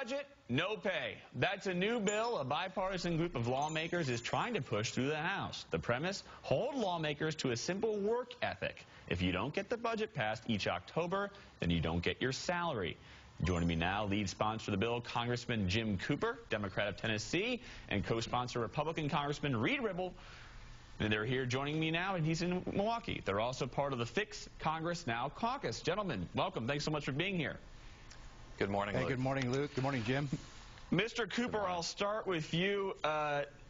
budget, no pay. That's a new bill a bipartisan group of lawmakers is trying to push through the House. The premise, hold lawmakers to a simple work ethic. If you don't get the budget passed each October, then you don't get your salary. Joining me now, lead sponsor of the bill, Congressman Jim Cooper, Democrat of Tennessee, and co-sponsor Republican Congressman Reid Ribble. And they're here joining me now, and he's in Milwaukee. They're also part of the Fix Congress Now Caucus. Gentlemen, welcome. Thanks so much for being here. Good morning, Luke. Hey, good morning, Luke. Good morning, Jim. Mr. Cooper, I'll start with you.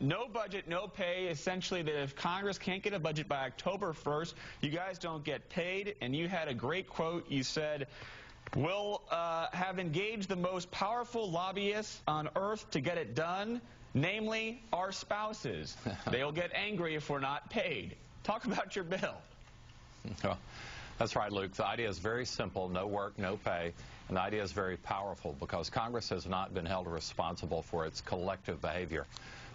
No budget, no pay. Essentially, that if Congress can't get a budget by October 1st, you guys don't get paid. And you had a great quote. You said, we'll have engaged the most powerful lobbyists on earth to get it done, namely our spouses. They'll get angry if we're not paid. Talk about your bill. Well, that's right, Luke. The idea is very simple, no work, no pay. And the idea is very powerful because Congress has not been held responsible for its collective behavior.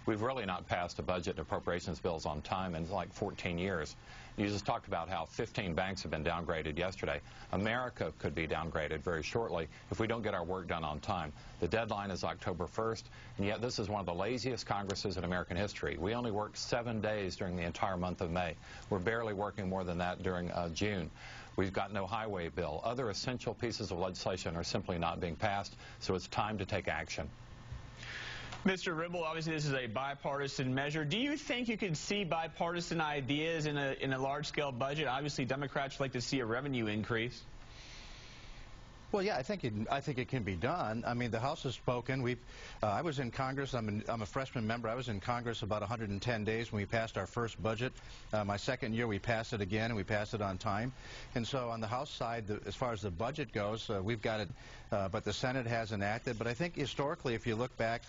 We've really not passed a budget and appropriations bills on time in like 14 years. You just talked about how 15 banks have been downgraded yesterday. America could be downgraded very shortly if we don't get our work done on time. The deadline is October 1st, and yet this is one of the laziest Congresses in American history. We only worked 7 days during the entire month of May. We're barely working more than that during June. We've got no highway bill. Other essential pieces of legislation are simply not being passed, so it's time to take action. Mr. Ribble, obviously this is a bipartisan measure. Do you think you could see bipartisan ideas in a large-scale budget? Obviously, Democrats like to see a revenue increase. Well, yeah, I think it can be done. I mean, the House has spoken. I was in Congress. I'm a freshman member. I was in Congress about 110 days when we passed our first budget. My second year, we passed it again, and we passed it on time. And so on the House side, as far as the budget goes, we've got it, but the Senate hasn't acted. But I think historically, if you look back,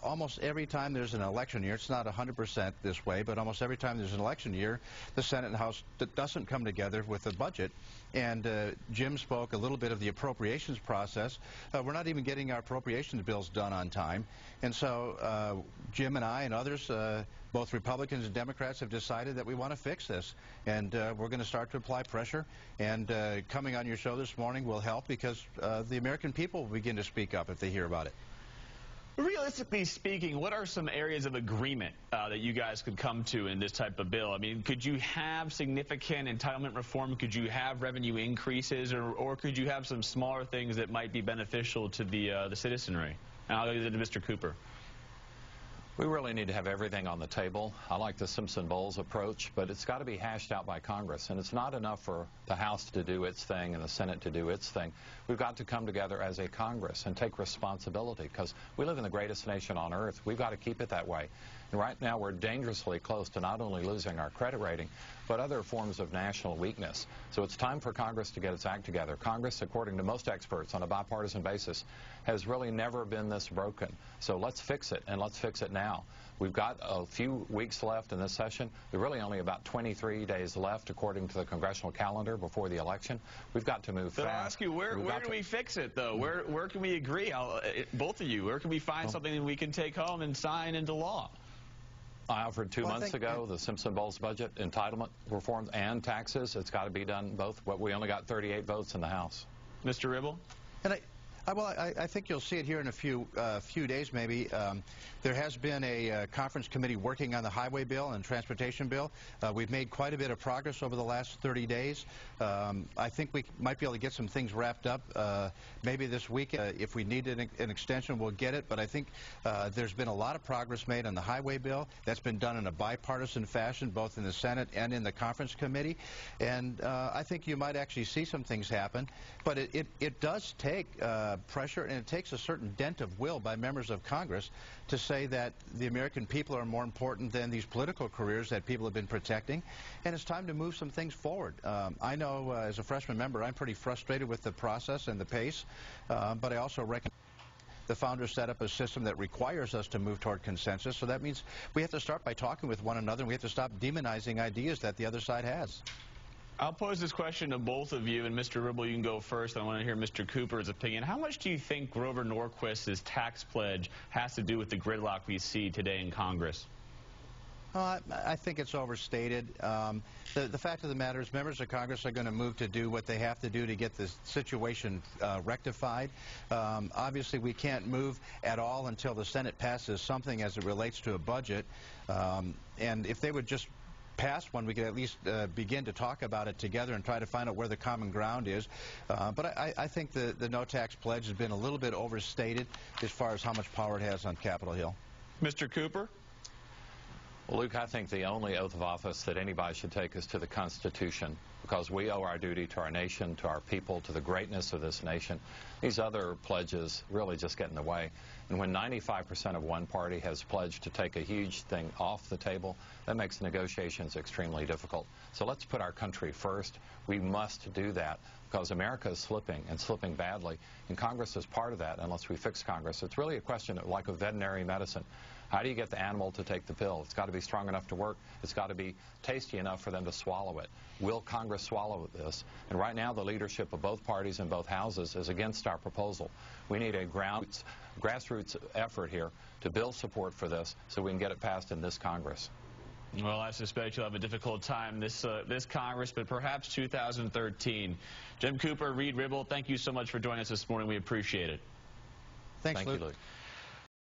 almost every time there's an election year, it's not 100% this way, but almost every time there's an election year, the Senate and House doesn't come together with a budget. And Jim spoke a little bit of the appropriations process. We're not even getting our appropriations bills done on time. And so Jim and I and others, both Republicans and Democrats, have decided that we want to fix this. And we're going to start to apply pressure. And coming on your show this morning will help because the American people will begin to speak up if they hear about it. Realistically speaking, what are some areas of agreement that you guys could come to in this type of bill? I mean, could you have significant entitlement reform? Could you have revenue increases? Or could you have some smaller things that might be beneficial to the citizenry? And I'll go to Mr. Cooper. We really need to have everything on the table. I like the Simpson-Bowles approach, but it's got to be hashed out by Congress. And it's not enough for the House to do its thing and the Senate to do its thing. We've got to come together as a Congress and take responsibility because we live in the greatest nation on earth. We've got to keep it that way. And right now we're dangerously close to not only losing our credit rating, but other forms of national weakness. So it's time for Congress to get its act together. Congress, according to most experts on a bipartisan basis, has really never been this broken. So let's fix it, and let's fix it now. We've got a few weeks left in this session. There are really only about 23 days left, according to the congressional calendar, before the election. We've got to move fast. I'll ask you, where do we fix it, though? Where can we agree, both of you? Where can we find something that we can take home and sign into law? I offered 2 months ago the Simpson-Bowles budget, entitlement reforms, and taxes. It's got to be done both. But we only got 38 votes in the House. Mr. Ribble? And I think you'll see it here in a few days, maybe. There has been a conference committee working on the highway bill and transportation bill. We've made quite a bit of progress over the last 30 days. I think we might be able to get some things wrapped up maybe this week. If we need an extension, we'll get it. But I think there's been a lot of progress made on the highway bill. That's been done in a bipartisan fashion, both in the Senate and in the conference committee. And I think you might actually see some things happen. But it does take pressure, and it takes a certain dent of will by members of Congress to say that the American people are more important than these political careers that people have been protecting, and it's time to move some things forward. I know as a freshman member, I'm pretty frustrated with the process and the pace, but I also recognize the founders set up a system that requires us to move toward consensus, so that means we have to start by talking with one another, and we have to stop demonizing ideas that the other side has. I'll pose this question to both of you, and Mr. Ribble, you can go first. I want to hear Mr. Cooper's opinion. How much do you think Grover Norquist's tax pledge has to do with the gridlock we see today in Congress? I think it's overstated. The fact of the matter is members of Congress are going to move to do what they have to do to get this situation rectified. Obviously, we can't move at all until the Senate passes something as it relates to a budget. And if they would just pass one, we could at least begin to talk about it together and try to find out where the common ground is. But I think the no-tax pledge has been a little bit overstated as far as how much power it has on Capitol Hill. Mr. Cooper? Well, Luke, I think the only oath of office that anybody should take is to the Constitution, because we owe our duty to our nation, to our people, to the greatness of this nation. These other pledges really just get in the way. And when 95% of one party has pledged to take a huge thing off the table, that makes negotiations extremely difficult. So let's put our country first. We must do that, because America is slipping, and slipping badly. And Congress is part of that unless we fix Congress. It's really a question of, like a veterinary medicine. How do you get the animal to take the pill? It's got to be strong enough to work. It's got to be tasty enough for them to swallow it. Will Congress swallow this? And right now, the leadership of both parties in both houses is against our proposal. We need a grassroots effort here to build support for this so we can get it passed in this Congress. Well, I suspect you'll have a difficult time this Congress, but perhaps 2013. Jim Cooper, Reid, Ribble, thank you so much for joining us this morning. We appreciate it. Thanks, Thank Luke. you, Luke.